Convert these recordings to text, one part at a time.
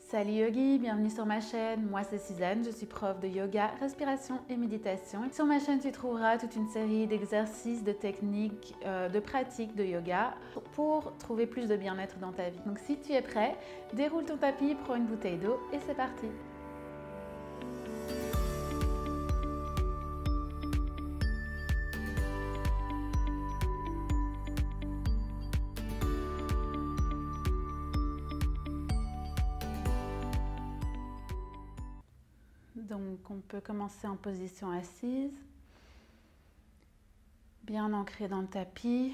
Salut Yogi, bienvenue sur ma chaîne. Moi c'est Suzanne, je suis prof de yoga, respiration et méditation. Sur ma chaîne tu trouveras toute une série d'exercices, de techniques, de pratiques de yoga pour trouver plus de bien-être dans ta vie. Donc si tu es prêt, déroule ton tapis, prends une bouteille d'eau et c'est parti. Donc on peut commencer en position assise, bien ancré dans le tapis,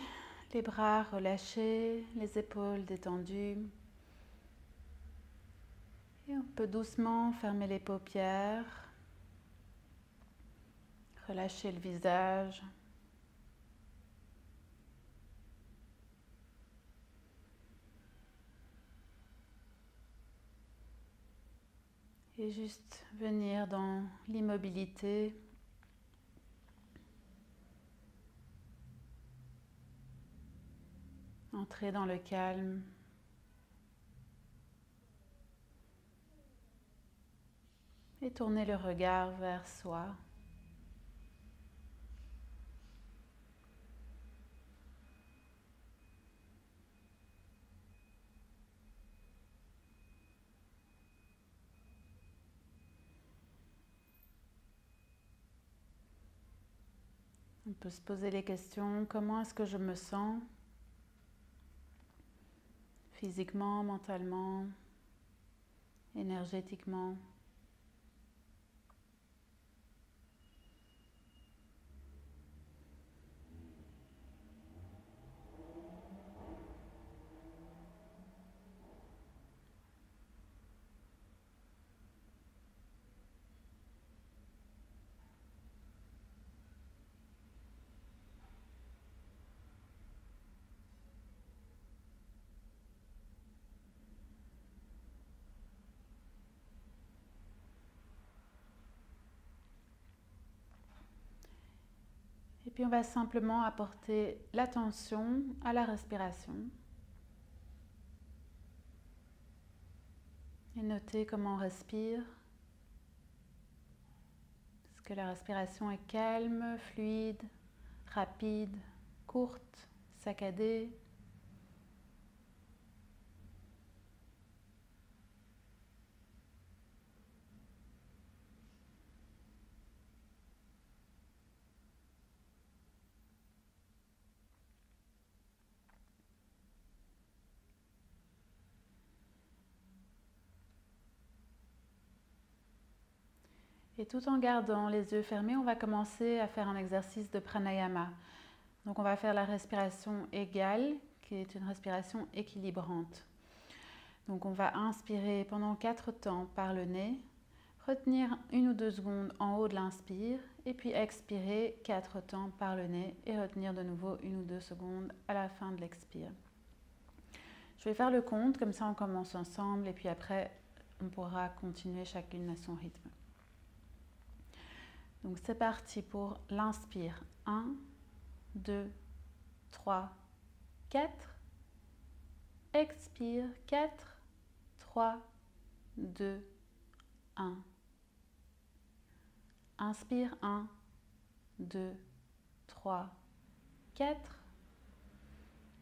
les bras relâchés, les épaules détendues. Et on peut doucement fermer les paupières, relâcher le visage. Et juste venir dans l'immobilité. Entrer dans le calme. Et tourner le regard vers soi. On peut se poser les questions, comment est-ce que je me sens physiquement, mentalement, énergétiquement. Et puis on va simplement apporter l'attention à la respiration. Et noter comment on respire. Est-ce que la respiration est calme, fluide, rapide, courte, saccadée? Et tout en gardant les yeux fermés, on va commencer à faire un exercice de pranayama. Donc on va faire la respiration égale, qui est une respiration équilibrante. Donc on va inspirer pendant 4 temps par le nez, retenir 1 ou 2 secondes en haut de l'inspire, et puis expirer 4 temps par le nez et retenir de nouveau 1 ou 2 secondes à la fin de l'expire. Je vais faire le compte, comme ça on commence ensemble, et puis après on pourra continuer chacune à son rythme. Donc c'est parti pour l'inspire. 1, 2, 3, 4. Expire. 4, 3, 2, 1. Inspire. 1, 2, 3, 4.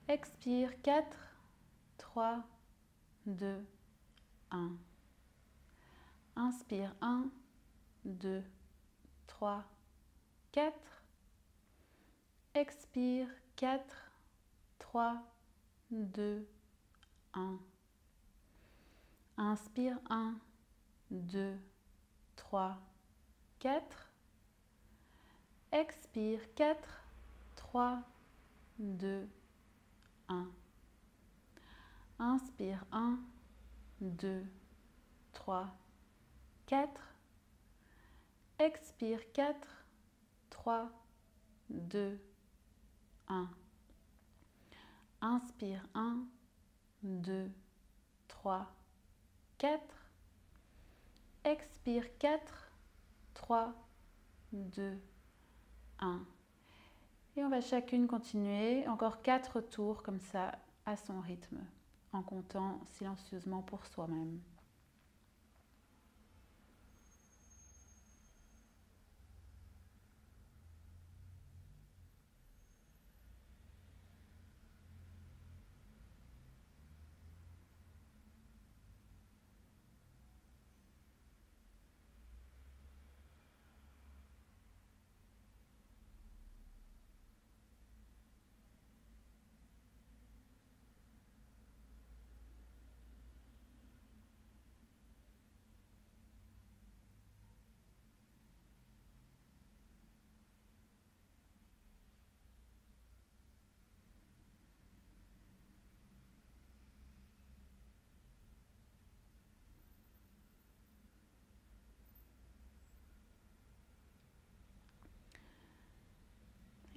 Expire. 4, 3, 2, 1. Inspire. 1, 2, 3, 4. Expire. 4, 3, 2, 1. Inspire. 1, 2, 3, 4. Expire. 4, 3, 2, 1. Inspire. 1, 2, 3, 4. Expire. 4, 3, 2, 1. Inspire. 1, 2, 3, 4. Expire. 4, 3, 2, 1. Et on va chacune continuer encore 4 tours comme ça à son rythme, en comptant silencieusement pour soi-même.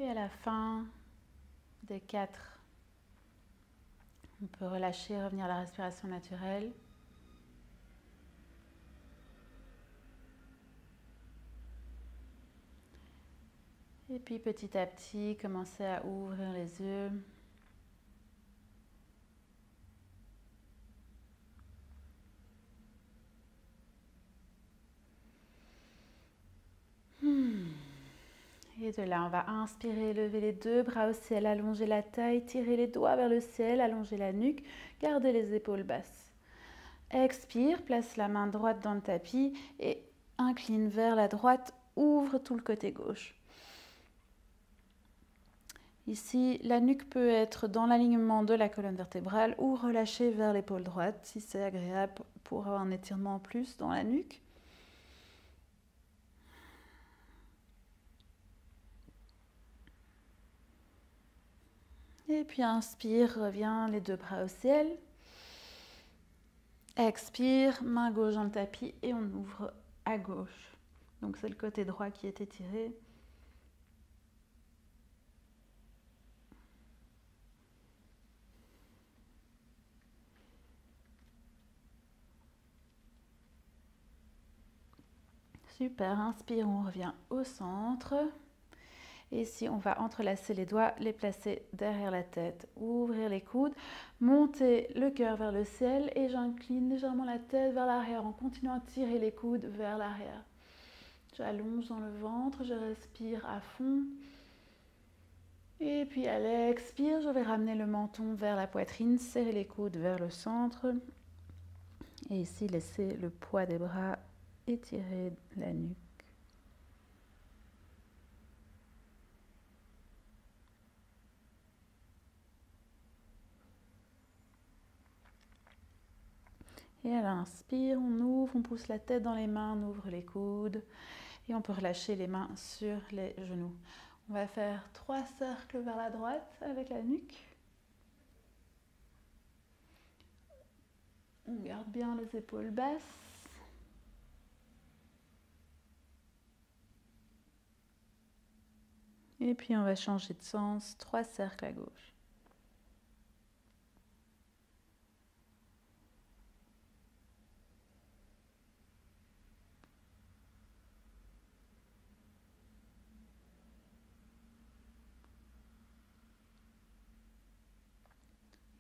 Et à la fin des 4, on peut relâcher, revenir à la respiration naturelle. Et puis petit à petit, commencez à ouvrir les yeux. Et de là, on va inspirer, lever les 2 bras au ciel, allonger la taille, tirer les doigts vers le ciel, allonger la nuque, garder les épaules basses. Expire, place la main droite dans le tapis et incline vers la droite, ouvre tout le côté gauche. Ici, la nuque peut être dans l'alignement de la colonne vertébrale ou relâchée vers l'épaule droite si c'est agréable pour avoir un étirement en plus dans la nuque. Et puis inspire, reviens les 2 bras au ciel. Expire, main gauche dans le tapis et on ouvre à gauche. Donc c'est le côté droit qui est étiré. Super, inspire, on revient au centre. Et ici, on va entrelacer les doigts, les placer derrière la tête, ouvrir les coudes, monter le cœur vers le ciel et j'incline légèrement la tête vers l'arrière en continuant à tirer les coudes vers l'arrière. J'allonge dans le ventre, je respire à fond. Et puis à l'expire, je vais ramener le menton vers la poitrine, serrer les coudes vers le centre. Et ici, laisser le poids des bras étirer la nuque. Et à l'inspire, on ouvre, on pousse la tête dans les mains, on ouvre les coudes et on peut relâcher les mains sur les genoux. On va faire 3 cercles vers la droite avec la nuque. On garde bien les épaules basses. Et puis on va changer de sens, 3 cercles à gauche.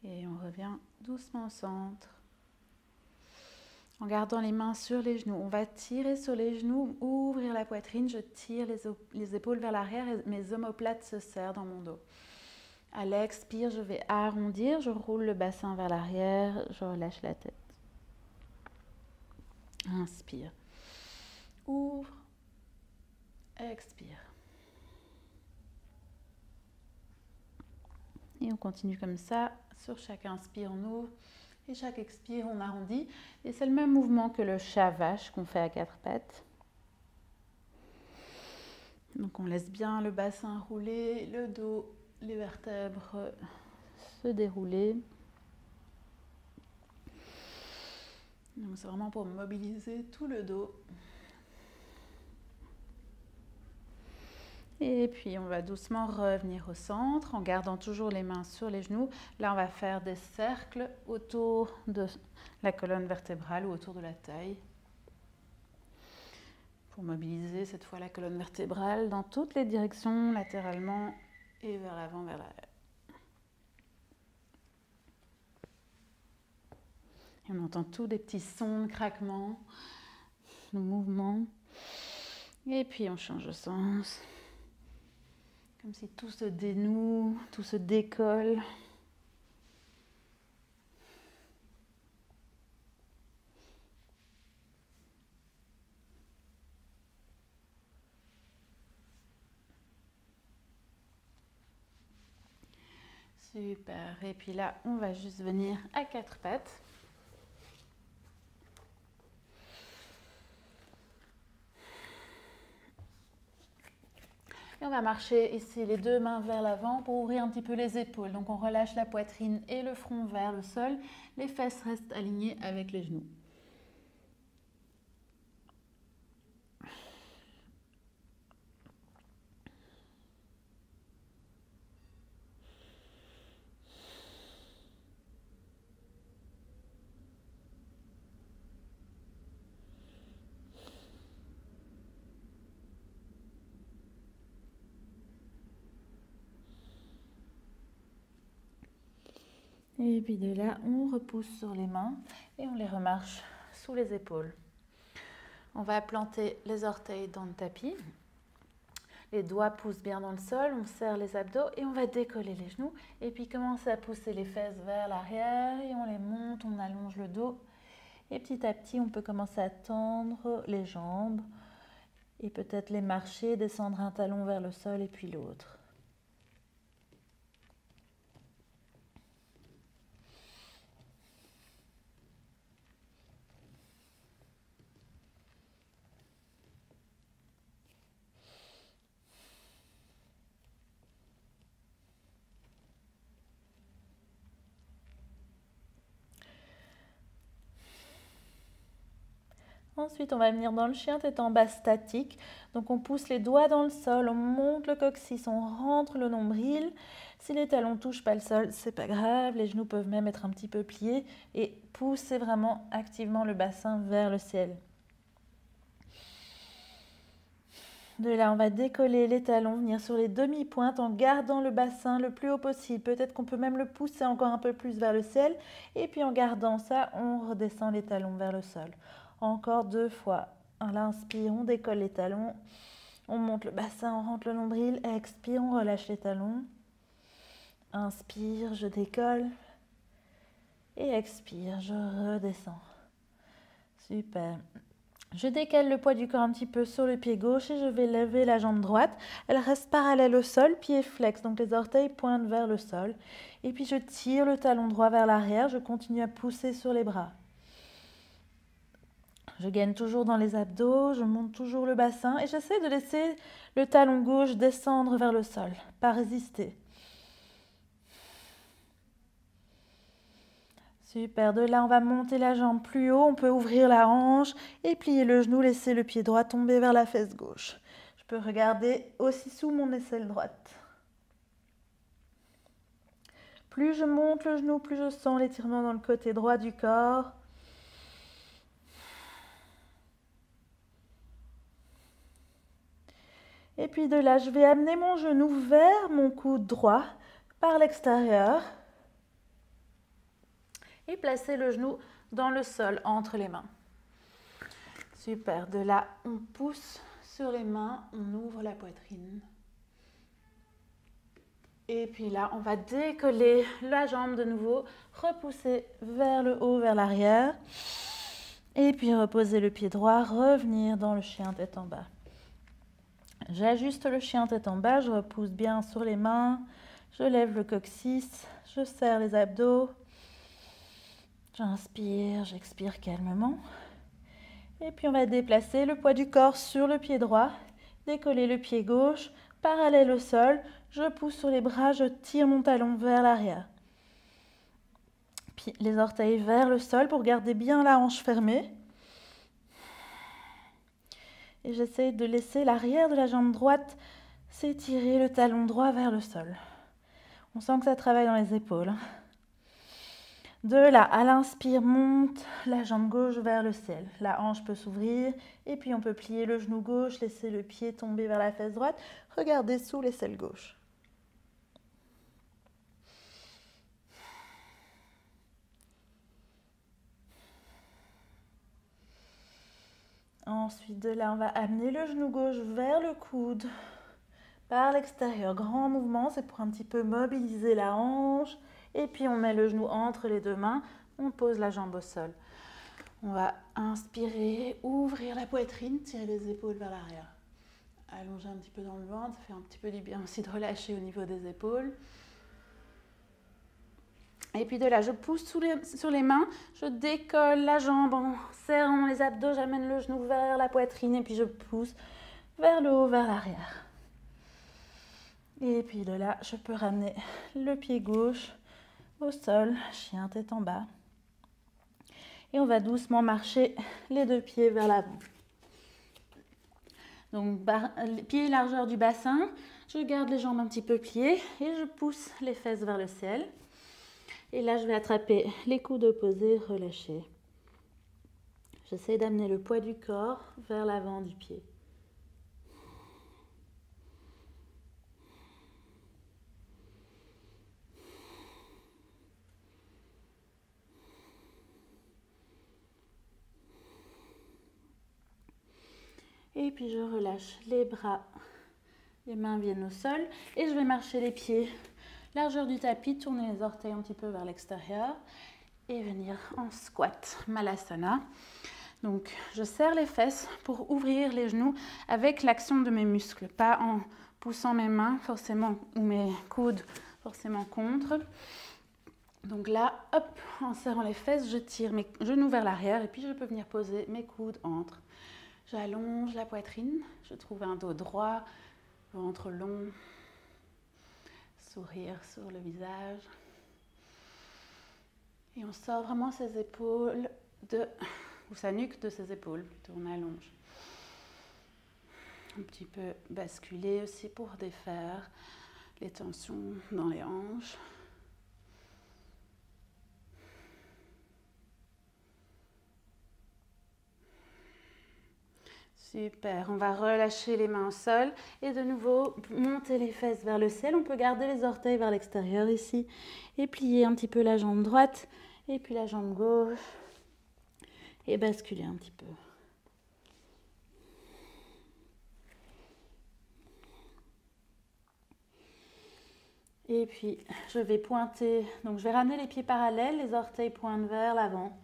Et on revient doucement au centre. En gardant les mains sur les genoux, on va tirer sur les genoux, ouvrir la poitrine, je tire les épaules vers l'arrière et mes omoplates se serrent dans mon dos. À l'expire, je vais arrondir, je roule le bassin vers l'arrière, je relâche la tête. Inspire. Ouvre. Expire. Et on continue comme ça. Sur chaque inspire, on ouvre. Et chaque expire, on arrondit. Et c'est le même mouvement que le chat-vache qu'on fait à 4 pattes. Donc on laisse bien le bassin rouler, le dos, les vertèbres se dérouler. Donc c'est vraiment pour mobiliser tout le dos. Et puis on va doucement revenir au centre en gardant toujours les mains sur les genoux. Là on va faire des cercles autour de la colonne vertébrale ou autour de la taille. Pour mobiliser cette fois la colonne vertébrale dans toutes les directions, latéralement et vers l'avant, vers l'arrière. Et on entend tous des petits sons de craquement, de mouvements. Et puis on change de sens. Comme si tout se dénoue, tout se décolle. Super. Et puis là, on va juste venir à 4 pattes. Et on va marcher ici les 2 mains vers l'avant pour ouvrir un petit peu les épaules. Donc on relâche la poitrine et le front vers le sol. Les fesses restent alignées avec les genoux. Et puis de là, on repousse sur les mains et on les remarche sous les épaules. On va planter les orteils dans le tapis. Les doigts poussent bien dans le sol, on serre les abdos et on va décoller les genoux. Et puis commencer à pousser les fesses vers l'arrière et on les monte, on allonge le dos. Et petit à petit, on peut commencer à tendre les jambes et peut-être les marcher, descendre un talon vers le sol et puis l'autre. Ensuite, on va venir dans le chien tête en bas statique. Donc, on pousse les doigts dans le sol, on monte le coccyx, on rentre le nombril. Si les talons ne touchent pas le sol, c'est pas grave. Les genoux peuvent même être un petit peu pliés et pousser vraiment activement le bassin vers le ciel. De là, on va décoller les talons, venir sur les demi-pointes en gardant le bassin le plus haut possible. Peut-être qu'on peut même le pousser encore un peu plus vers le ciel. Et puis, en gardant ça, on redescend les talons vers le sol. Encore 2 fois. À l'inspire, on décolle les talons. On monte le bassin, on rentre le nombril. Expire, on relâche les talons. Inspire, je décolle. Et expire, je redescends. Super. Je décale le poids du corps un petit peu sur le pied gauche et je vais lever la jambe droite. Elle reste parallèle au sol, pied flex, donc les orteils pointent vers le sol. Et puis je tire le talon droit vers l'arrière, je continue à pousser sur les bras. Je gaine toujours dans les abdos, je monte toujours le bassin et j'essaie de laisser le talon gauche descendre vers le sol, pas résister. Super, de là on va monter la jambe plus haut, on peut ouvrir la hanche et plier le genou, laisser le pied droit tomber vers la fesse gauche. Je peux regarder aussi sous mon aisselle droite. Plus je monte le genou, plus je sens l'étirement dans le côté droit du corps. Et puis de là, je vais amener mon genou vers mon coude droit par l'extérieur. Et placer le genou dans le sol entre les mains. Super, de là, on pousse sur les mains, on ouvre la poitrine. Et puis là, on va décoller la jambe de nouveau, repousser vers le haut, vers l'arrière. Et puis reposer le pied droit, revenir dans le chien tête en bas. J'ajuste le chien tête en bas, je repousse bien sur les mains, je lève le coccyx, je serre les abdos. J'inspire, j'expire calmement. Et puis on va déplacer le poids du corps sur le pied droit, décoller le pied gauche, parallèle au sol. Je pousse sur les bras, je tire mon talon vers l'arrière. Puis les orteils vers le sol pour garder bien la hanche fermée. Et j'essaie de laisser l'arrière de la jambe droite s'étirer, le talon droit vers le sol. On sent que ça travaille dans les épaules. De là, à l'inspire, monte la jambe gauche vers le ciel. La hanche peut s'ouvrir et puis on peut plier le genou gauche, laisser le pied tomber vers la fesse droite. Regardez sous l'aisselle gauche. Ensuite, de là, on va amener le genou gauche vers le coude par l'extérieur. Grand mouvement, c'est pour un petit peu mobiliser la hanche. Et puis on met le genou entre les deux mains, on pose la jambe au sol. On va inspirer, ouvrir la poitrine, tirer les épaules vers l'arrière. Allonger un petit peu dans le ventre, ça fait un petit peu du bien aussi de relâcher au niveau des épaules. Et puis de là, je pousse sur les mains, je décolle la jambe en serrant les abdos, j'amène le genou vers la poitrine et puis je pousse vers le haut, vers l'arrière. Et puis de là, je peux ramener le pied gauche au sol, chien tête en bas. Et on va doucement marcher les deux pieds vers l'avant. Donc, pied largeur du bassin, je garde les jambes un petit peu pliées et je pousse les fesses vers le ciel. Et là, je vais attraper les coudes opposés, relâcher. J'essaie d'amener le poids du corps vers l'avant du pied. Et puis je relâche les bras, les mains viennent au sol et je vais marcher les pieds, largeur du tapis, tourner les orteils un petit peu vers l'extérieur et venir en squat, Malasana. Donc je serre les fesses pour ouvrir les genoux avec l'action de mes muscles, pas en poussant mes mains forcément ou mes coudes forcément contre. Donc là, hop, en serrant les fesses, je tire mes genoux vers l'arrière et puis je peux venir poser mes coudes entre. J'allonge la poitrine, je trouve un dos droit, ventre long, sourire sur le visage. Et on sort vraiment ses épaules ou sa nuque de ses épaules, plutôt on allonge. Un petit peu basculer aussi pour défaire les tensions dans les hanches. Super, on va relâcher les mains au sol et de nouveau monter les fesses vers le ciel. On peut garder les orteils vers l'extérieur ici et plier un petit peu la jambe droite et puis la jambe gauche et basculer un petit peu. Et puis je vais pointer, donc je vais ramener les pieds parallèles, les orteils pointent vers l'avant.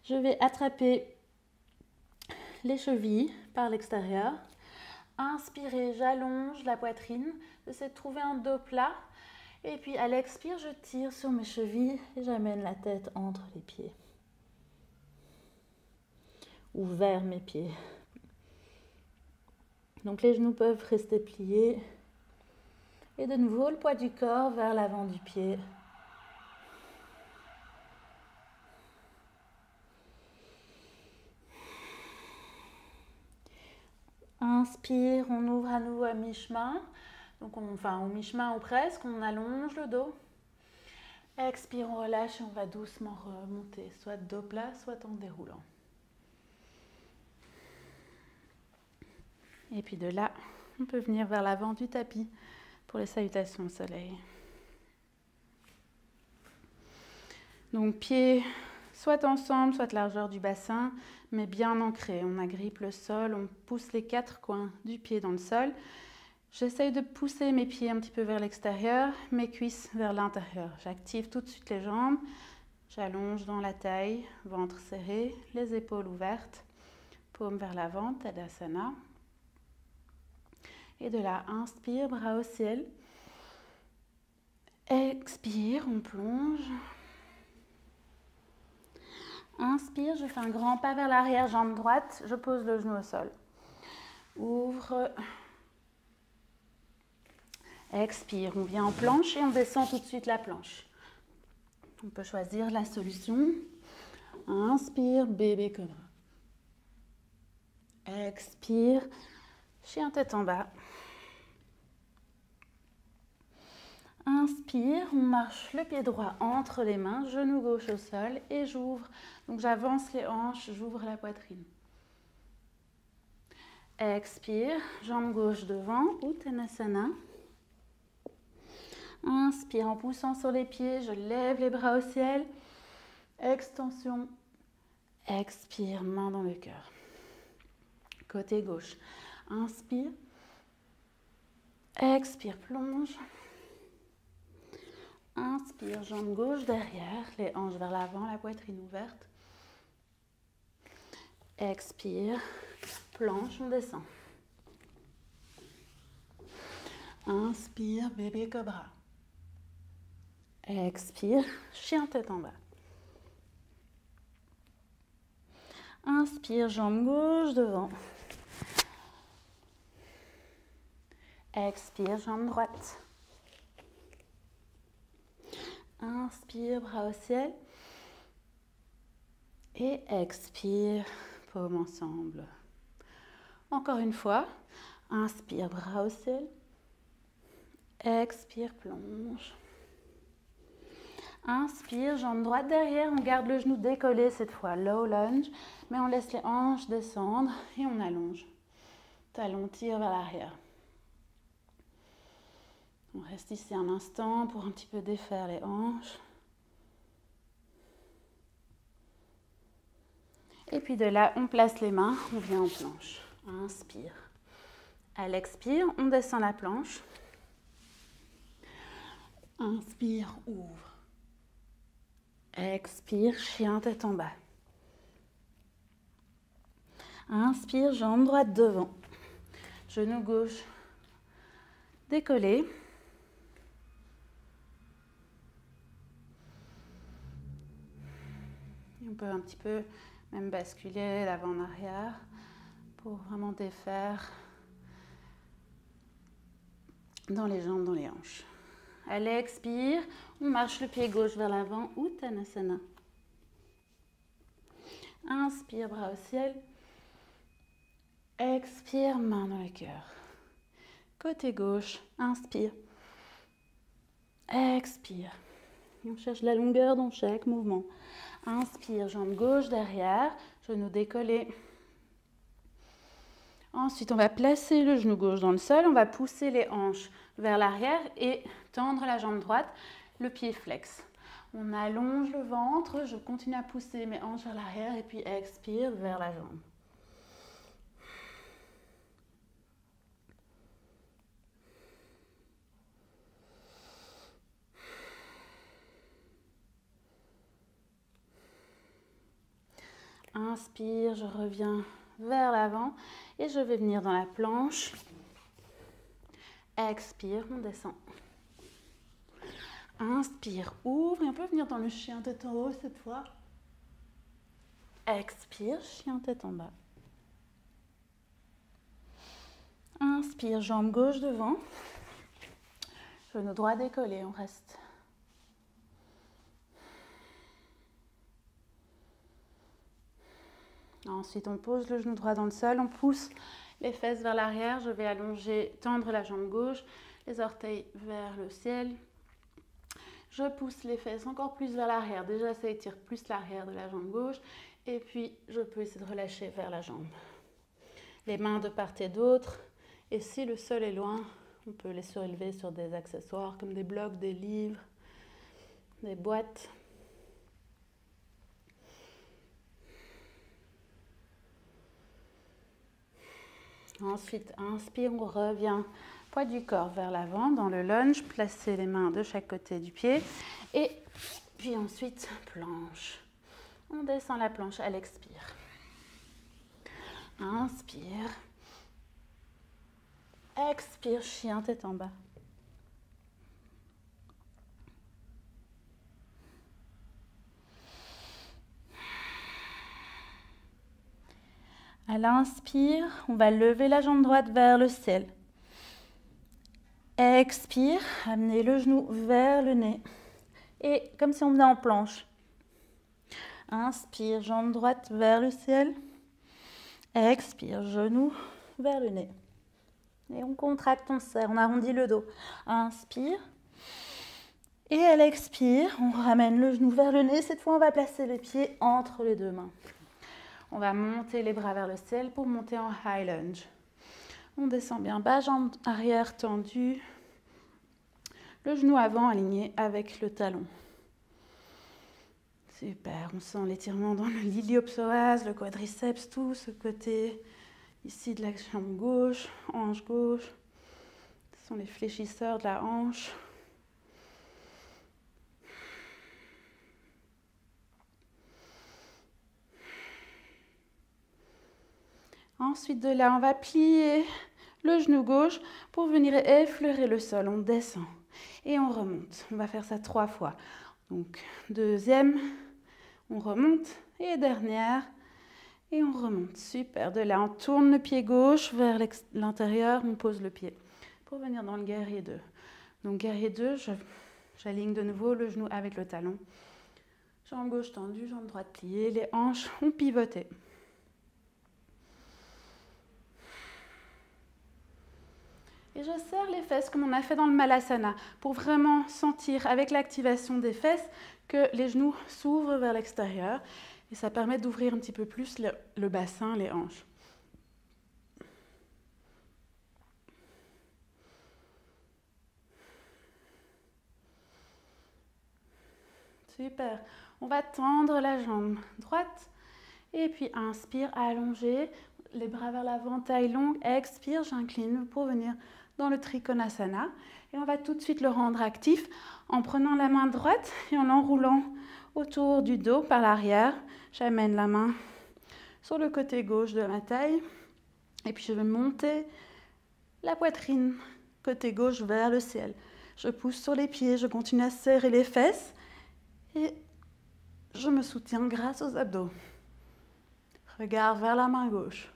Je vais attraper les chevilles par l'extérieur. Inspirez, j'allonge la poitrine, j'essaie de trouver un dos plat. Et puis à l'expire, je tire sur mes chevilles et j'amène la tête entre les pieds. Ou vers mes pieds. Donc les genoux peuvent rester pliés. Et de nouveau, le poids du corps vers l'avant du pied. Inspire, on ouvre à nouveau à mi-chemin. Donc au mi-chemin ou presque, on allonge le dos. Expire, on relâche et on va doucement remonter, soit dos plat, soit en déroulant. Et puis de là, on peut venir vers l'avant du tapis pour les salutations au soleil. Donc pieds soit ensemble, soit largeur du bassin, mais bien ancrés. On agrippe le sol, on pousse les 4 coins du pied dans le sol. J'essaye de pousser mes pieds un petit peu vers l'extérieur, mes cuisses vers l'intérieur. J'active tout de suite les jambes, j'allonge dans la taille, ventre serré, les épaules ouvertes, paume vers l'avant, Tadasana. Et de là, inspire, bras au ciel. Expire, on plonge. Inspire, je fais un grand pas vers l'arrière, jambe droite, je pose le genou au sol. Ouvre. Expire, on vient en planche et on descend tout de suite la planche. On peut choisir la solution. Inspire, bébé cobra. Expire, chien tête en bas. Inspire, on marche le pied droit entre les mains, genou gauche au sol et j'ouvre. Donc j'avance les hanches, j'ouvre la poitrine. Expire, jambe gauche devant, Uttanasana. Inspire en poussant sur les pieds, je lève les bras au ciel. Extension. Expire, main dans le cœur. Côté gauche. Inspire. Expire, plonge. Inspire, jambe gauche derrière, les hanches vers l'avant, la poitrine ouverte. Expire, planche, on descend. Inspire, bébé cobra. Expire, chien tête en bas. Inspire, jambe gauche devant. Expire, jambe droite. Inspire, bras au ciel. Et expire, paume ensemble. Encore une fois. Inspire, bras au ciel. Expire, plonge. Inspire, jambe droite derrière. On garde le genou décollé cette fois. Low lunge. Mais on laisse les hanches descendre et on allonge. Talon tire vers l'arrière. On reste ici un instant pour un petit peu défaire les hanches. Et puis de là, on place les mains, on vient en planche. Inspire. À l'expire, on descend la planche. Inspire, ouvre. Expire, chien tête en bas. Inspire, jambe droite devant. Genou gauche décollé. On peut un petit peu même basculer l'avant en arrière pour vraiment défaire dans les jambes, dans les hanches. À l'expire, on marche le pied gauche vers l'avant, Uttanasana. Inspire, bras au ciel. Expire, main dans le cœur. Côté gauche, inspire. Expire. Et on cherche la longueur dans chaque mouvement. Inspire, jambe gauche derrière, genou décollé. Ensuite, on va placer le genou gauche dans le sol, on va pousser les hanches vers l'arrière et tendre la jambe droite, le pied flex. On allonge le ventre, je continue à pousser mes hanches vers l'arrière et puis expire vers la jambe. Inspire, je reviens vers l'avant et je vais venir dans la planche. Expire, on descend. Inspire, ouvre et on peut venir dans le chien tête en haut cette fois. Expire, chien tête en bas. Inspire, jambe gauche devant. Genou droit décollé, on reste. Ensuite, on pose le genou droit dans le sol, on pousse les fesses vers l'arrière. Je vais allonger, tendre la jambe gauche, les orteils vers le ciel. Je pousse les fesses encore plus vers l'arrière. Déjà, ça étire plus l'arrière de la jambe gauche. Et puis, je peux essayer de relâcher vers la jambe. Les mains de part et d'autre. Et si le sol est loin, on peut les surélever sur des accessoires comme des blocs, des livres, des boîtes. Ensuite, inspire, on revient, poids du corps vers l'avant dans le lunge, placez les mains de chaque côté du pied et puis ensuite planche. On descend la planche à l'expire. Inspire. Expire, chien tête en bas. À l'inspire, on va lever la jambe droite vers le ciel. Expire, amenez le genou vers le nez. Et comme si on venait en planche. Inspire, jambe droite vers le ciel. Expire, genou vers le nez. Et on contracte, on serre, on arrondit le dos. Inspire. Et à l'expire, on ramène le genou vers le nez. Cette fois, on va placer les pieds entre les deux mains. On va monter les bras vers le ciel pour monter en high lunge. On descend bien bas, jambe arrière tendue. Le genou avant aligné avec le talon. Super, on sent l'étirement dans le l'iliopsoas, le quadriceps, tout ce côté ici de la jambe gauche, hanche gauche. Ce sont les fléchisseurs de la hanche. Ensuite de là, on va plier le genou gauche pour venir effleurer le sol. On descend et on remonte. On va faire ça 3 fois. Donc, deuxième, on remonte et dernière et on remonte. Super. De là, on tourne le pied gauche vers l'intérieur, on pose le pied pour venir dans le guerrier 2. Donc, guerrier 2, j'aligne de nouveau le genou avec le talon. Jambe gauche tendue, jambe droite pliée, les hanches ont pivoté. Et je serre les fesses comme on a fait dans le Malasana pour vraiment sentir avec l'activation des fesses que les genoux s'ouvrent vers l'extérieur et ça permet d'ouvrir un petit peu plus le bassin, les hanches. Super. On va tendre la jambe droite et puis inspire, allonger. les bras vers l'avant, taille longue. Expire, j'incline pour venir dans le Trikonasana. Et on va tout de suite le rendre actif en prenant la main droite et en l'enroulant autour du dos par l'arrière. J'amène la main sur le côté gauche de ma taille. Et puis je vais monter la poitrine côté gauche vers le ciel. Je pousse sur les pieds, je continue à serrer les fesses et je me soutiens grâce aux abdos. Regard vers la main gauche.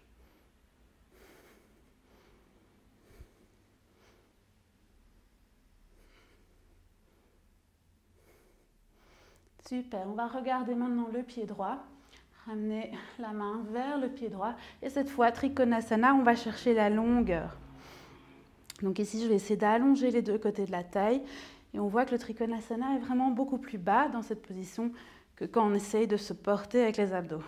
Super, on va regarder maintenant le pied droit. Ramener la main vers le pied droit. Et cette fois, Trikonasana, on va chercher la longueur. Donc ici, je vais essayer d'allonger les deux côtés de la taille. Et on voit que le Trikonasana est vraiment beaucoup plus bas dans cette position que quand on essaye de se porter avec les abdos.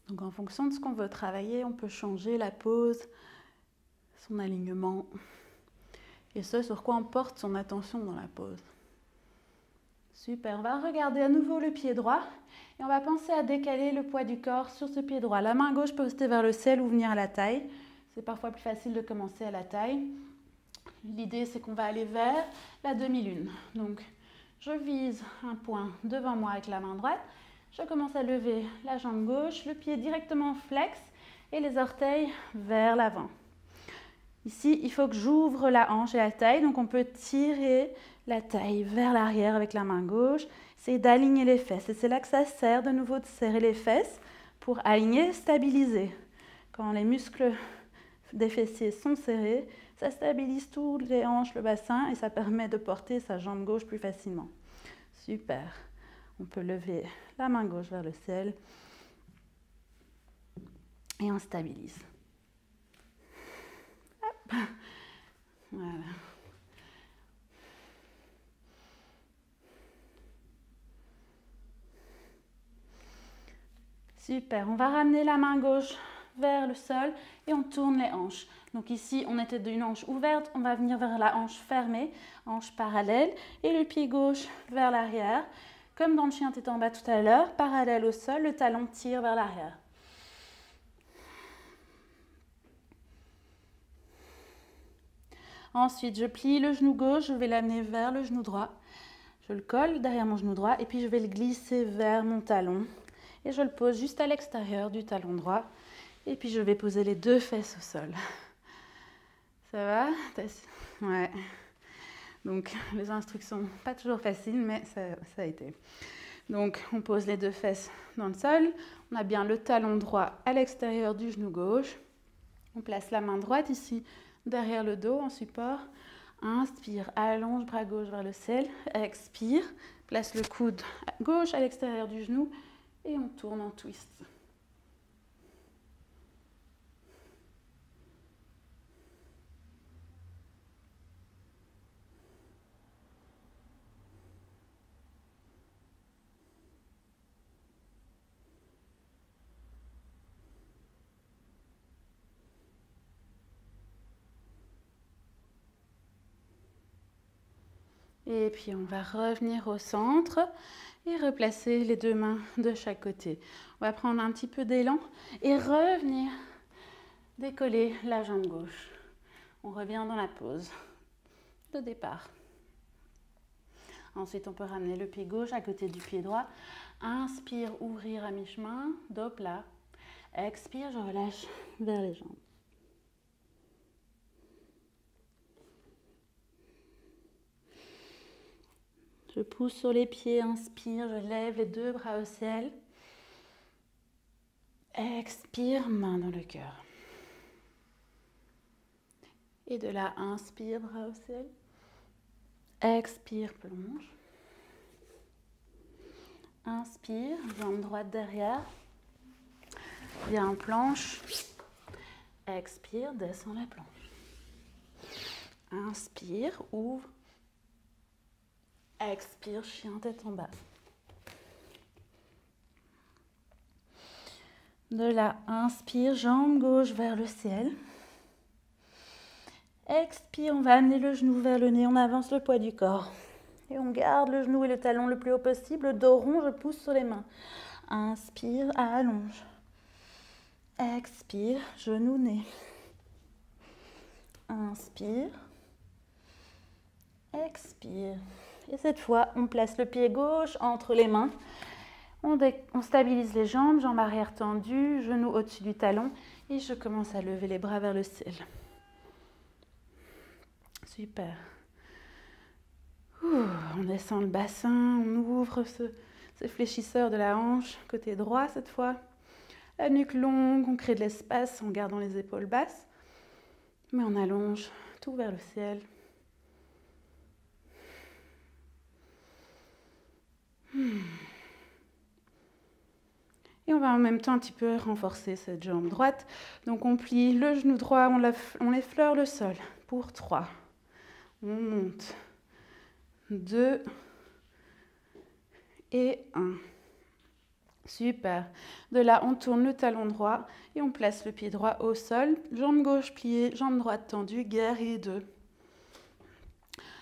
Donc en fonction de ce qu'on veut travailler, on peut changer la pose, son alignement et ce sur quoi on porte son attention dans la pose. Super, on va regarder à nouveau le pied droit et on va penser à décaler le poids du corps sur ce pied droit. La main gauche peut rester vers le ciel ou venir à la taille. C'est parfois plus facile de commencer à la taille. L'idée, c'est qu'on va aller vers la demi-lune. Donc, je vise un point devant moi avec la main droite. Je commence à lever la jambe gauche, le pied directement flex et les orteils vers l'avant. Ici, il faut que j'ouvre la hanche et la taille, donc on peut tirer la taille vers l'arrière avec la main gauche, c'est d'aligner les fesses. Et c'est là que ça sert de nouveau de serrer les fesses pour aligner, stabiliser. Quand les muscles des fessiers sont serrés, ça stabilise toutes les hanches, le bassin et ça permet de porter sa jambe gauche plus facilement. Super. On peut lever la main gauche vers le ciel et on stabilise. Hop. Voilà. Super, on va ramener la main gauche vers le sol et on tourne les hanches. Donc ici, on était d'une hanche ouverte, on va venir vers la hanche fermée, hanche parallèle, et le pied gauche vers l'arrière. Comme dans le chien tête en bas tout à l'heure, parallèle au sol, le talon tire vers l'arrière. Ensuite, je plie le genou gauche, je vais l'amener vers le genou droit. Je le colle derrière mon genou droit et puis je vais le glisser vers mon talon. Et je le pose juste à l'extérieur du talon droit. Et puis je vais poser les deux fesses au sol. Ça va? Ouais. Donc les instructions, pas toujours faciles, mais ça a été. Donc on pose les deux fesses dans le sol. On a bien le talon droit à l'extérieur du genou gauche. On place la main droite ici derrière le dos en support. Inspire, allonge bras gauche vers le ciel. Expire, place le coude gauche à l'extérieur du genou et on tourne en twist. Et puis on va revenir au centre et replacer les deux mains de chaque côté. On va prendre un petit peu d'élan et revenir décoller la jambe gauche. On revient dans la pose de départ. Ensuite, on peut ramener le pied gauche à côté du pied droit. Inspire, ouvrir à mi-chemin, dos plat. Expire, je relâche vers les jambes. Je pousse sur les pieds, inspire, je lève les deux bras au ciel. Expire, main dans le cœur. Et de là, inspire, bras au ciel. Expire, plonge. Inspire, jambe droite derrière. Viens en planche. Expire, descends la planche. Inspire, ouvre. Expire, chien tête en bas. De là, inspire, jambe gauche vers le ciel. Expire, on va amener le genou vers le nez, on avance le poids du corps. Et on garde le genou et le talon le plus haut possible. Le dos rond, je pousse sur les mains. Inspire, allonge. Expire, genou, nez. Inspire. Expire. Et cette fois, on place le pied gauche entre les mains. On stabilise les jambes, jambes arrière tendues, genoux au-dessus du talon. Et je commence à lever les bras vers le ciel. Super. On descend le bassin, on ouvre ce fléchisseur de la hanche, côté droit cette fois. La nuque longue, on crée de l'espace en gardant les épaules basses. Mais on allonge tout vers le ciel. Et on va en même temps un petit peu renforcer cette jambe droite. Donc on plie le genou droit, on effleure le sol pour 3. On monte. 2 et 1. Super. De là, on tourne le talon droit et on place le pied droit au sol. Jambe gauche pliée, jambe droite tendue, guerrier 2.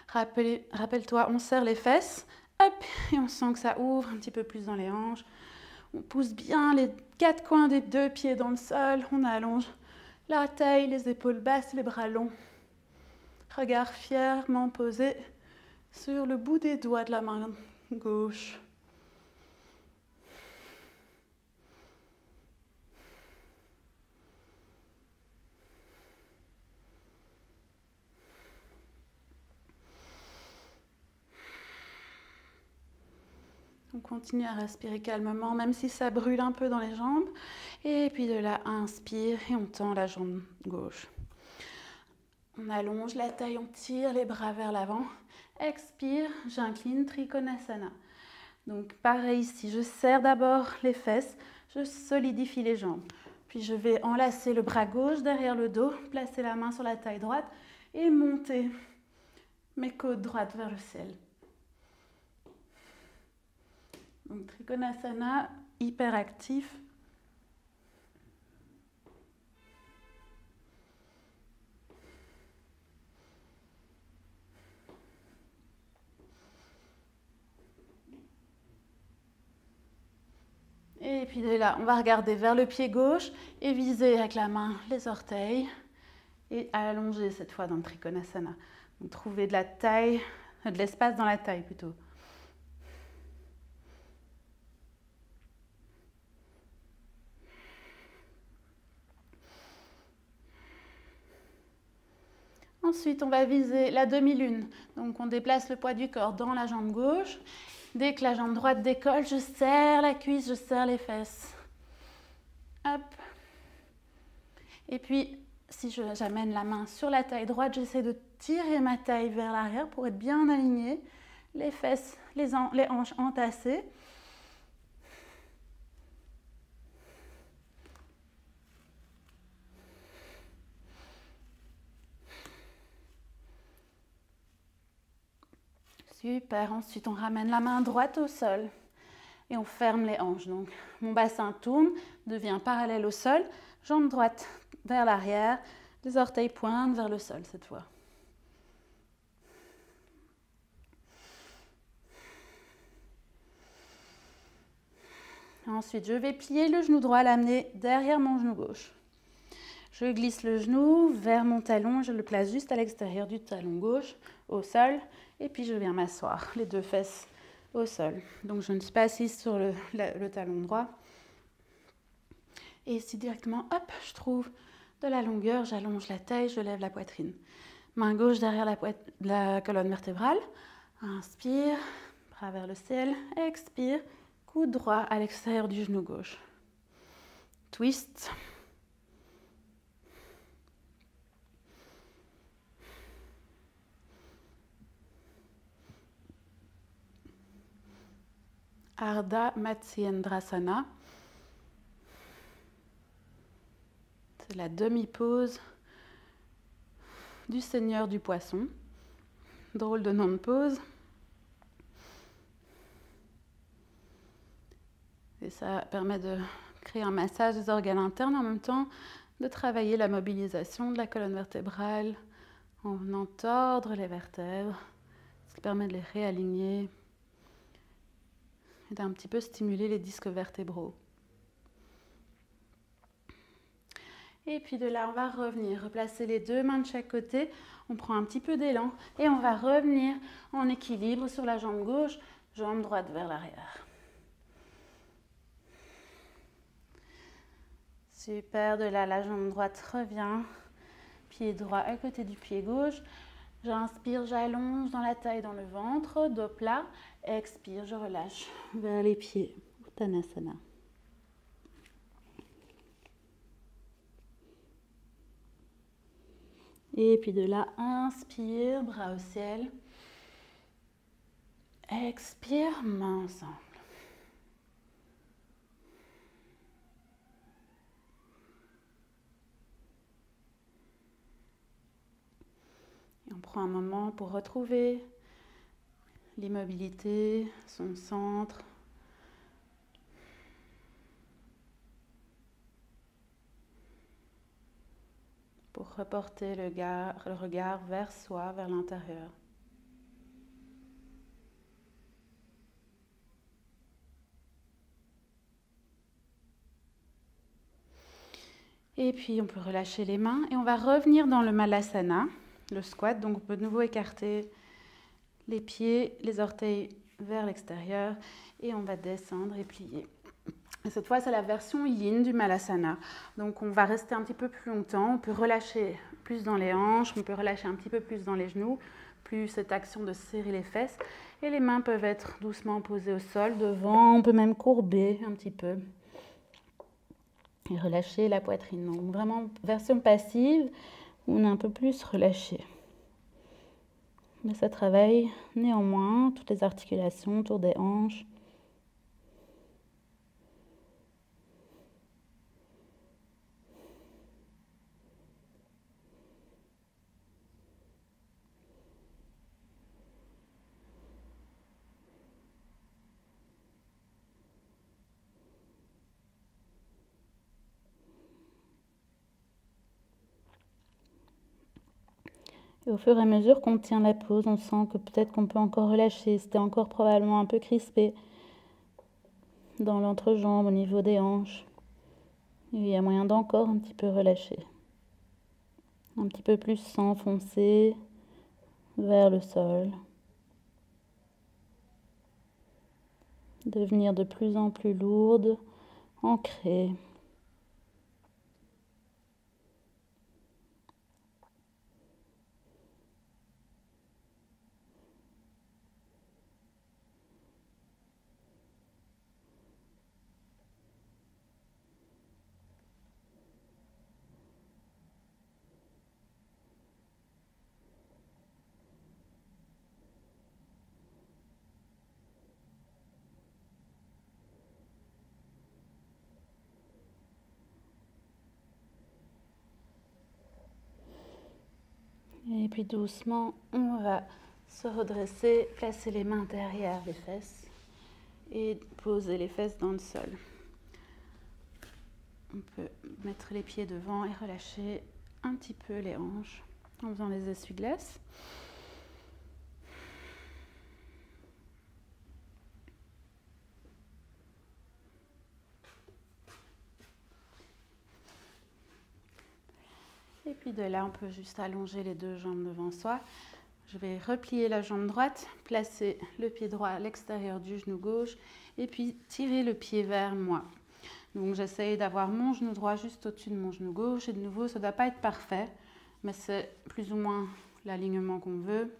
Rappelle-toi, on serre les fesses. Hop, et on sent que ça ouvre un petit peu plus dans les hanches. On pousse bien les 4 coins des 2 pieds dans le sol. On allonge la taille, les épaules basses, les bras longs. Regard fièrement posé sur le bout des doigts de la main gauche. On continue à respirer calmement, même si ça brûle un peu dans les jambes. Et puis de là, inspire et on tend la jambe gauche. On allonge la taille, on tire les bras vers l'avant. Expire, j'incline, Trikonasana. Donc pareil ici, je serre d'abord les fesses, je solidifie les jambes. Puis je vais enlacer le bras gauche derrière le dos, placer la main sur la taille droite et monter mes côtes droites vers le ciel. Donc Trikonasana, hyper actif. Et puis de là, on va regarder vers le pied gauche et viser avec la main les orteils et allonger cette fois dans le Trikonasana. Donc trouver de la taille, de l'espace dans la taille plutôt. Ensuite, on va viser la demi-lune. Donc on déplace le poids du corps dans la jambe gauche. Dès que la jambe droite décolle, je serre la cuisse, je serre les fesses. Hop. Et puis, si j'amène la main sur la taille droite, j'essaie de tirer ma taille vers l'arrière pour être bien alignée. Les fesses, les hanches entassées. Super. Ensuite, on ramène la main droite au sol et on ferme les hanches. Donc, mon bassin tourne, devient parallèle au sol. Jambe droite vers l'arrière, les orteils pointent vers le sol cette fois. Ensuite, je vais plier le genou droit, l'amener derrière mon genou gauche. Je glisse le genou vers mon talon, je le place juste à l'extérieur du talon gauche, au sol, et puis je viens m'asseoir, les 2 fesses au sol. Donc je ne suis pas assise sur le talon droit. Et ici directement, hop, je trouve de la longueur, j'allonge la taille, je lève la poitrine. Main gauche derrière la colonne vertébrale. Inspire, bras vers le ciel, expire, coude droit à l'extérieur du genou gauche. Twist. Ardha Matsyendrasana. C'est la demi-pause du Seigneur du Poisson. Drôle de nom de pause. Et ça permet de créer un massage des organes internes et en même temps de travailler la mobilisation de la colonne vertébrale en venant tordre les vertèbres. Parce Ça permet de les réaligner et d'un petit peu stimuler les disques vertébraux. Et puis de là, on va revenir, replacer les deux mains de chaque côté. On prend un petit peu d'élan et on va revenir en équilibre sur la jambe gauche, jambe droite vers l'arrière. Super, de là, la jambe droite revient, pied droit à côté du pied gauche. J'inspire, j'allonge dans la taille, dans le ventre, dos plat. Expire, je relâche vers les pieds, Uttanasana. Et puis de là, inspire, bras au ciel. Expire, mains ensemble. Et on prend un moment pour retrouver l'immobilité, son centre. Pour reporter le regard vers soi, vers l'intérieur. Et puis on peut relâcher les mains et on va revenir dans le Malasana, le squat. Donc on peut de nouveau écarter les pieds, les orteils vers l'extérieur et on va descendre et plier. Et cette fois, c'est la version yin du Malasana. Donc on va rester un petit peu plus longtemps. On peut relâcher plus dans les hanches, on peut relâcher un petit peu plus dans les genoux, plus cette action de serrer les fesses. Et les mains peuvent être doucement posées au sol, devant. On peut même courber un petit peu. Et relâcher la poitrine. Donc vraiment version passive, où on est un peu plus relâché. Mais ça travaille néanmoins toutes les articulations autour des hanches. Et au fur et à mesure qu'on tient la pose, on sent que peut-être qu'on peut encore relâcher. C'était encore probablement un peu crispé dans l'entrejambe, au niveau des hanches. Et il y a moyen d'encore un petit peu relâcher. Un petit peu plus s'enfoncer vers le sol. Devenir de plus en plus lourde, ancrée. Et puis doucement, on va se redresser, placer les mains derrière les fesses et poser les fesses dans le sol. On peut mettre les pieds devant et relâcher un petit peu les hanches en faisant les essuie-glaces. Et puis de là, on peut juste allonger les deux jambes devant soi. Je vais replier la jambe droite, placer le pied droit à l'extérieur du genou gauche et puis tirer le pied vers moi. Donc j'essaye d'avoir mon genou droit juste au-dessus de mon genou gauche et de nouveau, ça ne doit pas être parfait, mais c'est plus ou moins l'alignement qu'on veut.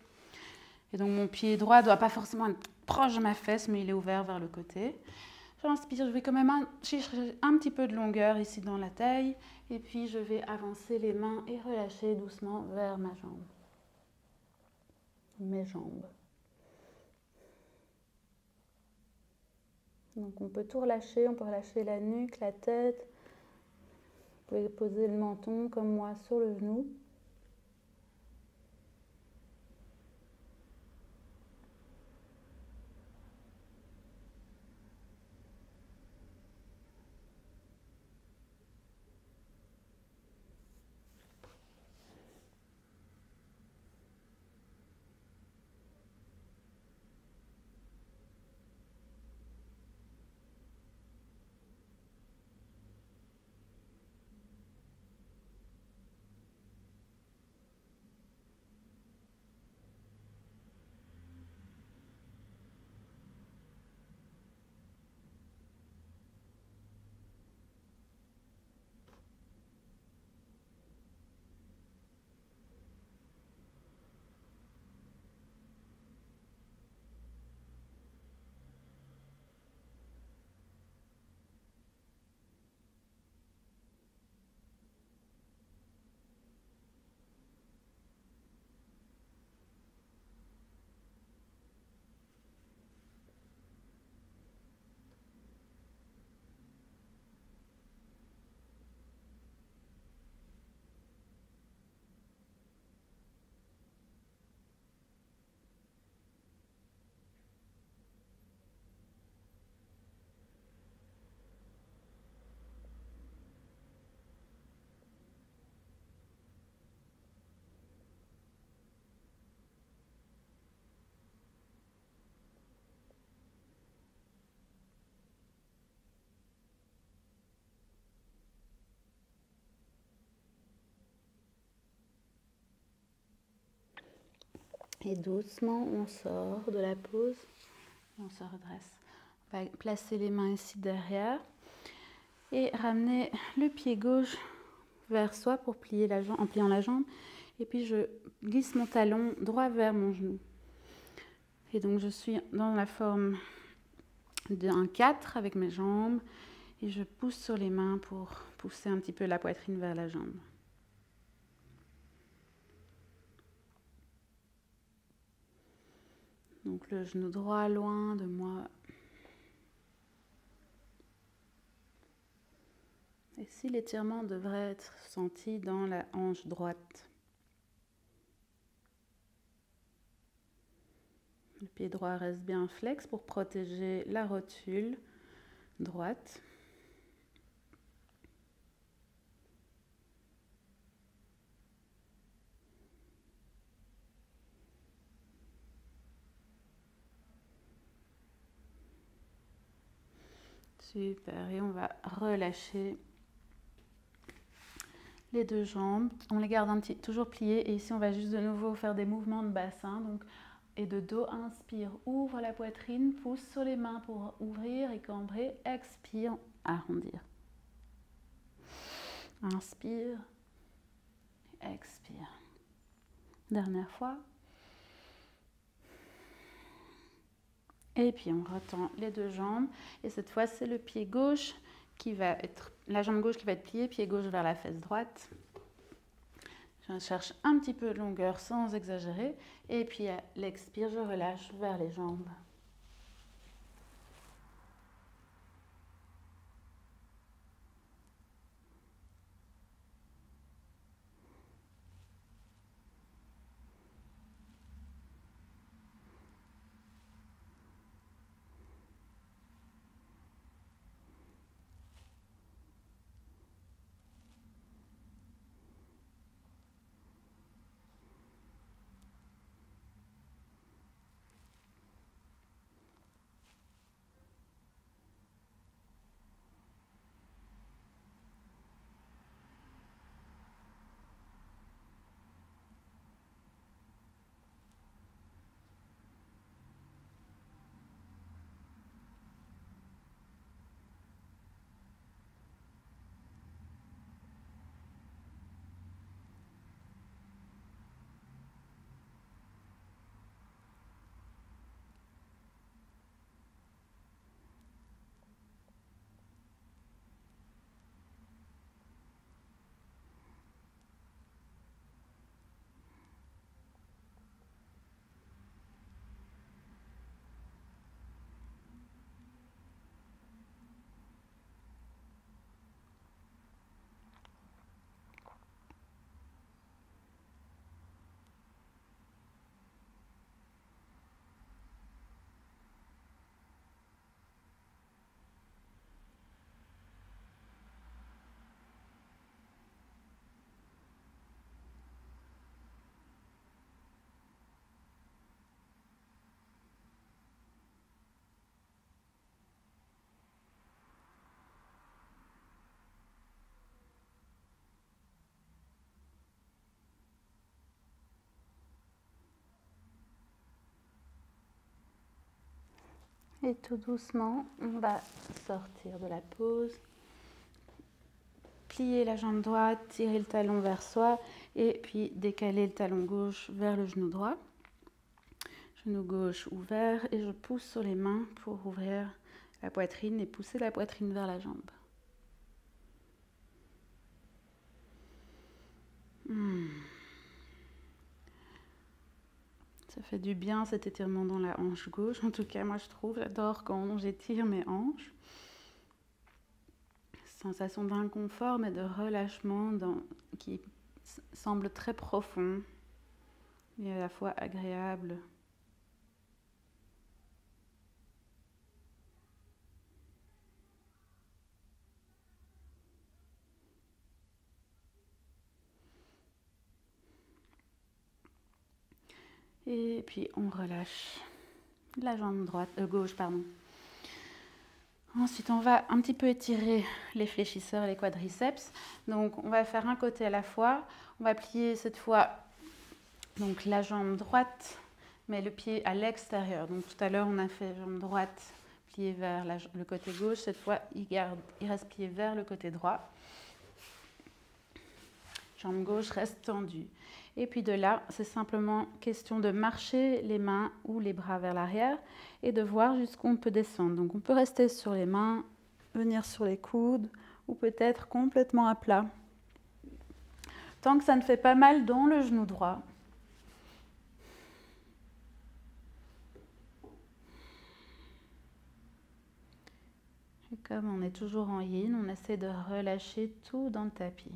Et donc mon pied droit ne doit pas forcément être proche de ma fesse, mais il est ouvert vers le côté. J'inspire, je vais quand même chercher un petit peu de longueur ici dans la taille. Et puis je vais avancer les mains et relâcher doucement vers ma jambe. Mes jambes. Donc on peut tout relâcher, on peut relâcher la nuque, la tête. Vous pouvez poser le menton comme moi sur le genou. Et doucement, on sort de la pause. On se redresse. On va placer les mains ici derrière et ramener le pied gauche vers soi pour plier la jambe, en pliant la jambe. Et puis, je glisse mon talon droit vers mon genou. Et donc, je suis dans la forme d'un 4 avec mes jambes. Et je pousse sur les mains pour pousser un petit peu la poitrine vers la jambe. Donc le genou droit loin de moi. Et si l'étirement devrait être senti dans la hanche droite. Le pied droit reste bien flex pour protéger la rotule droite. Super, et on va relâcher les deux jambes. On les garde toujours pliées et ici on va juste de nouveau faire des mouvements de bassin et de dos. Inspire, ouvre la poitrine, pousse sur les mains pour ouvrir et cambrer. Expire, arrondir. Inspire, expire. Dernière fois. Et puis on retend les deux jambes. Et cette fois, c'est le pied gauche qui va être, la jambe gauche qui va être pliée, pied gauche vers la fesse droite. Je cherche un petit peu de longueur sans exagérer. Et puis à l'expire, je relâche vers les jambes. Et tout doucement, on va sortir de la pause. Plier la jambe droite, tirer le talon vers soi et puis décaler le talon gauche vers le genou droit. Genou gauche ouvert et je pousse sur les mains pour ouvrir la poitrine et pousser la poitrine vers la jambe. Ça fait du bien cet étirement dans la hanche gauche. En tout cas, moi je trouve, j'adore quand j'étire mes hanches. Sensation d'inconfort mais de relâchement qui semble très profond et à la fois agréable. Et puis on relâche la jambe gauche. Ensuite, on va un petit peu étirer les fléchisseurs et les quadriceps. Donc, on va faire un côté à la fois. On va plier cette fois donc, la jambe droite mais le pied à l'extérieur. Donc tout à l'heure, on a fait jambe droite, plié vers le côté gauche. Cette fois, il reste plié vers le côté droit. Jambe gauche reste tendue. Et puis de là, c'est simplement question de marcher les mains ou les bras vers l'arrière et de voir jusqu'où on peut descendre. Donc on peut rester sur les mains, venir sur les coudes ou peut-être complètement à plat. Tant que ça ne fait pas mal dans le genou droit. Et comme on est toujours en yin, on essaie de relâcher tout dans le tapis.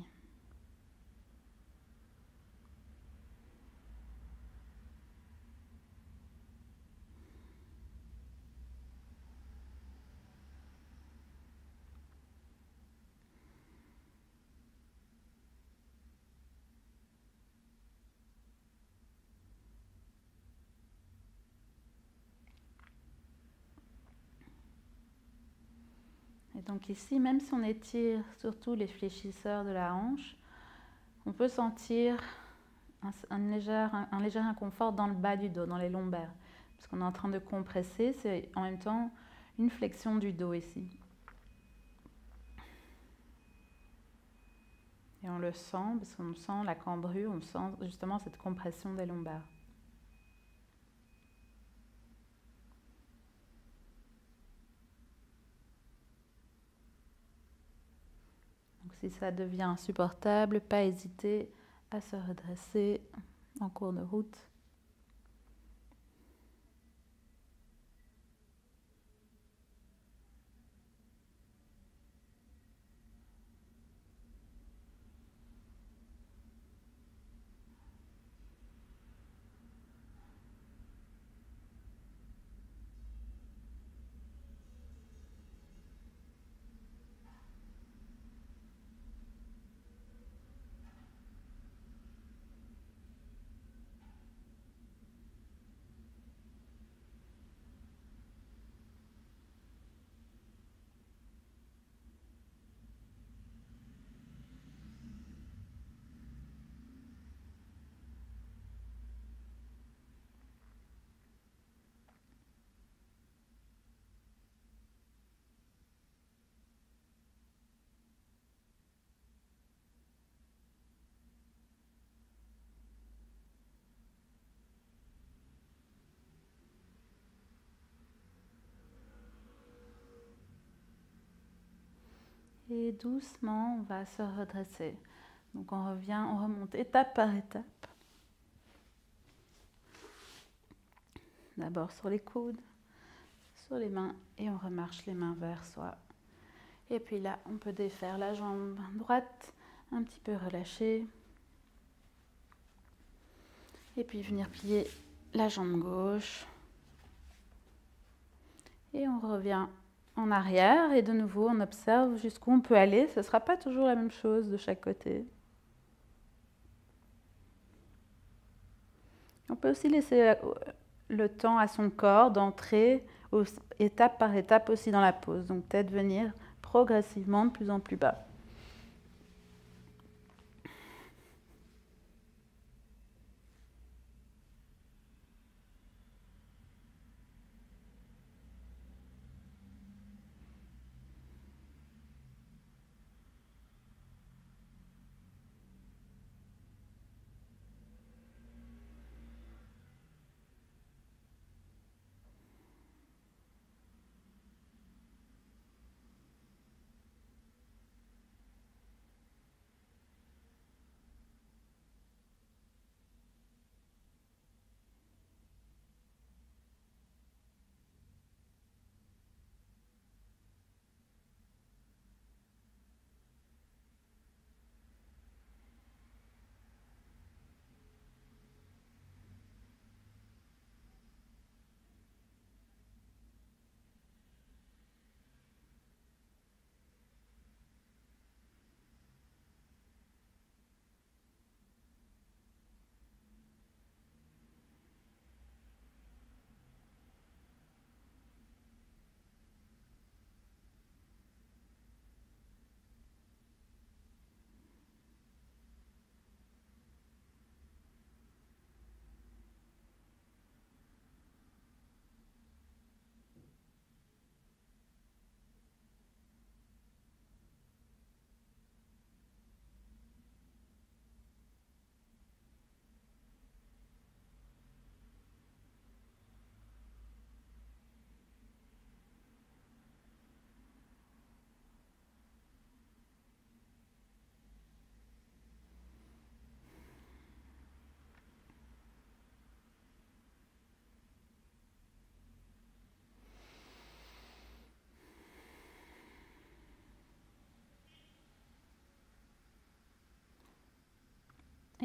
Et donc ici, même si on étire surtout les fléchisseurs de la hanche, on peut sentir un léger inconfort dans le bas du dos, dans les lombaires. Parce qu'on est en train de compresser, c'est en même temps une flexion du dos ici. Et on le sent, parce qu'on sent la cambrure, on sent justement cette compression des lombaires. Donc si ça devient insupportable, pas hésiter à se redresser en cours de route. Et doucement, on va se redresser. Donc on revient, on remonte étape par étape. D'abord sur les coudes, sur les mains et on remarche les mains vers soi. Et puis là, on peut défaire la jambe droite, un petit peu relâchée. Et puis venir plier la jambe gauche. Et on revient en arrière et de nouveau on observe jusqu'où on peut aller. Ce ne sera pas toujours la même chose de chaque côté. On peut aussi laisser le temps à son corps d'entrer étape par étape aussi dans la pose. Donc peut-être venir progressivement de plus en plus bas.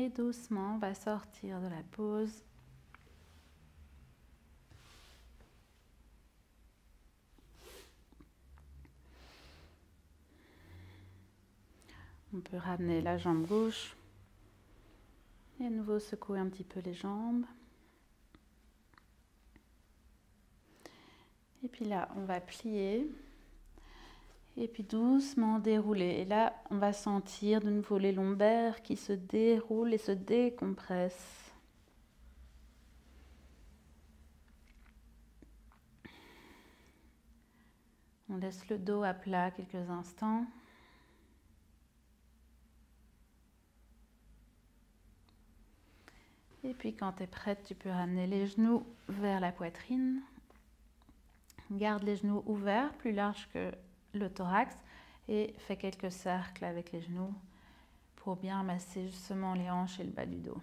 Et doucement, on va sortir de la pause. On peut ramener la jambe gauche et à nouveau secouer un petit peu les jambes. Et puis là, on va plier et puis doucement dérouler. Et là, on va sentir de nouveau les lombaires qui se déroulent et se décompressent. On laisse le dos à plat quelques instants. Et puis quand tu es prête, tu peux ramener les genoux vers la poitrine. Garde les genoux ouverts, plus larges que le thorax, et fais quelques cercles avec les genoux pour bien masser justement les hanches et le bas du dos.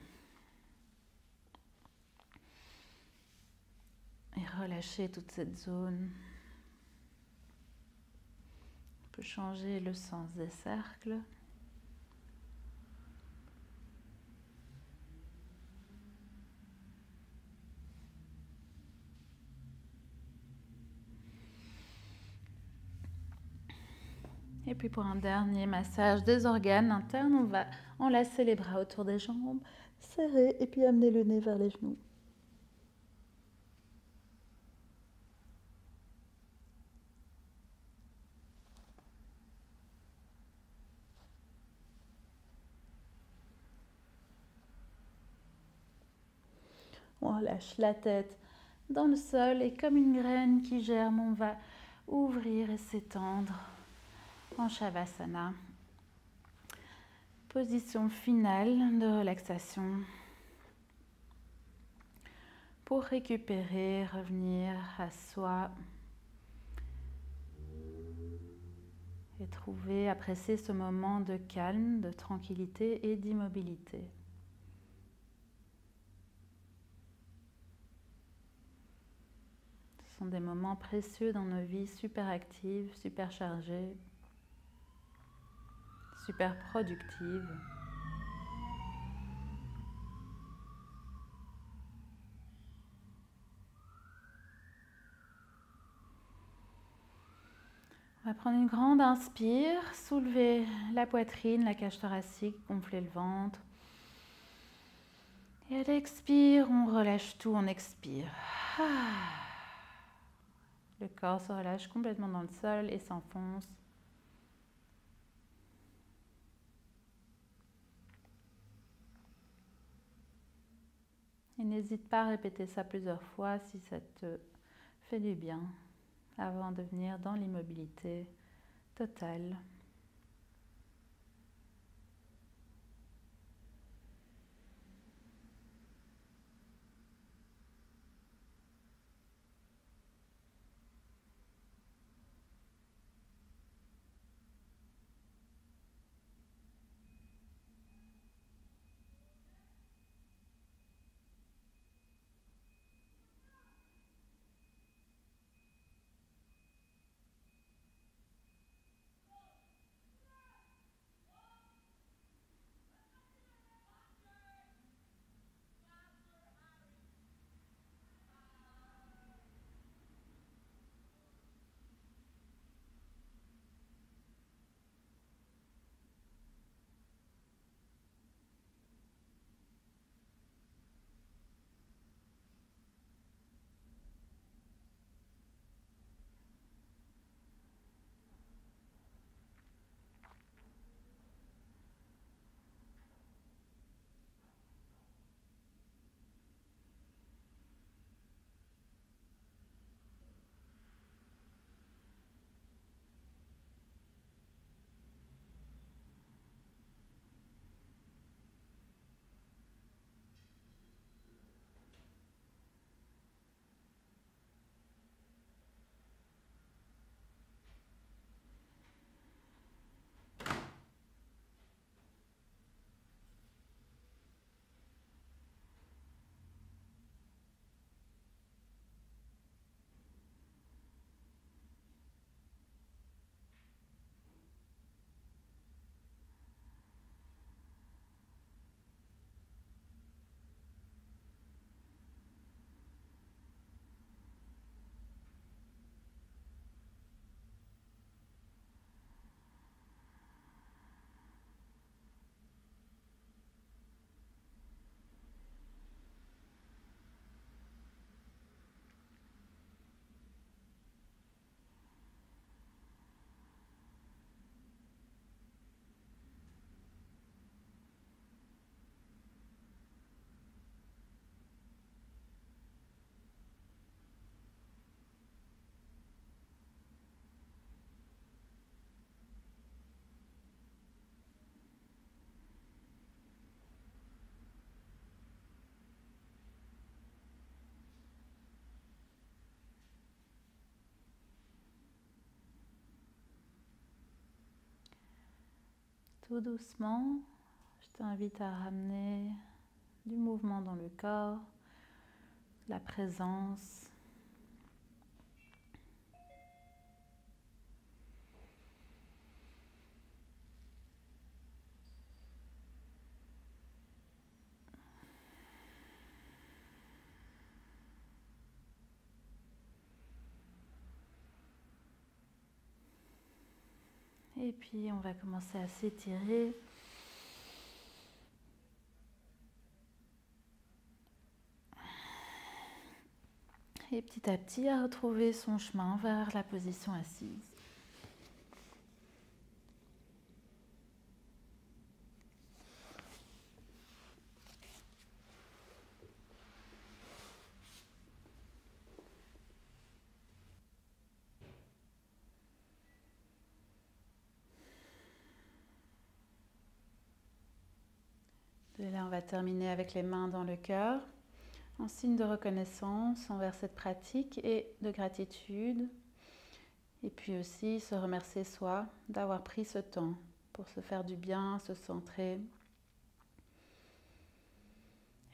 Et relâcher toute cette zone. On peut changer le sens des cercles. Et puis pour un dernier massage des organes internes, on va enlacer les bras autour des jambes, serrer et puis amener le nez vers les genoux. On relâche la tête dans le sol et comme une graine qui germe, on va ouvrir et s'étendre en Shavasana. Position finale de relaxation. Pour récupérer, revenir à soi et trouver, apprécier ce moment de calme, de tranquillité et d'immobilité. Ce sont des moments précieux dans nos vies, super actives, super chargées, super productives. On va prendre une grande inspire, soulever la poitrine, la cage thoracique, gonfler le ventre. Et à l'expire, on relâche tout, on expire. Le corps se relâche complètement dans le sol et s'enfonce. Et n'hésite pas à répéter ça plusieurs fois si ça te fait du bien avant de venir dans l'immobilité totale. Tout doucement, je t'invite à ramener du mouvement dans le corps, la présence. Et puis on va commencer à s'étirer. Et petit à petit à retrouver son chemin vers la position assise. De là, on va terminer avec les mains dans le cœur, en signe de reconnaissance envers cette pratique et de gratitude. Et puis aussi se remercier soi d'avoir pris ce temps pour se faire du bien, se centrer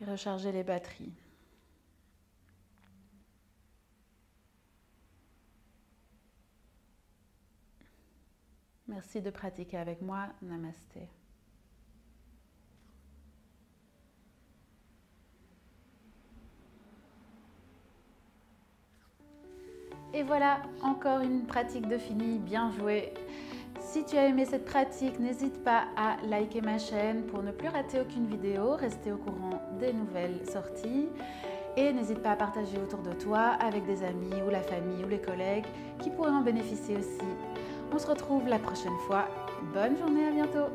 et recharger les batteries. Merci de pratiquer avec moi. Namasté. Et voilà, encore une pratique de fini, bien joué. Si tu as aimé cette pratique, n'hésite pas à liker ma chaîne pour ne plus rater aucune vidéo, rester au courant des nouvelles sorties. Et n'hésite pas à partager autour de toi avec des amis ou la famille ou les collègues qui pourraient en bénéficier aussi. On se retrouve la prochaine fois. Bonne journée, à bientôt!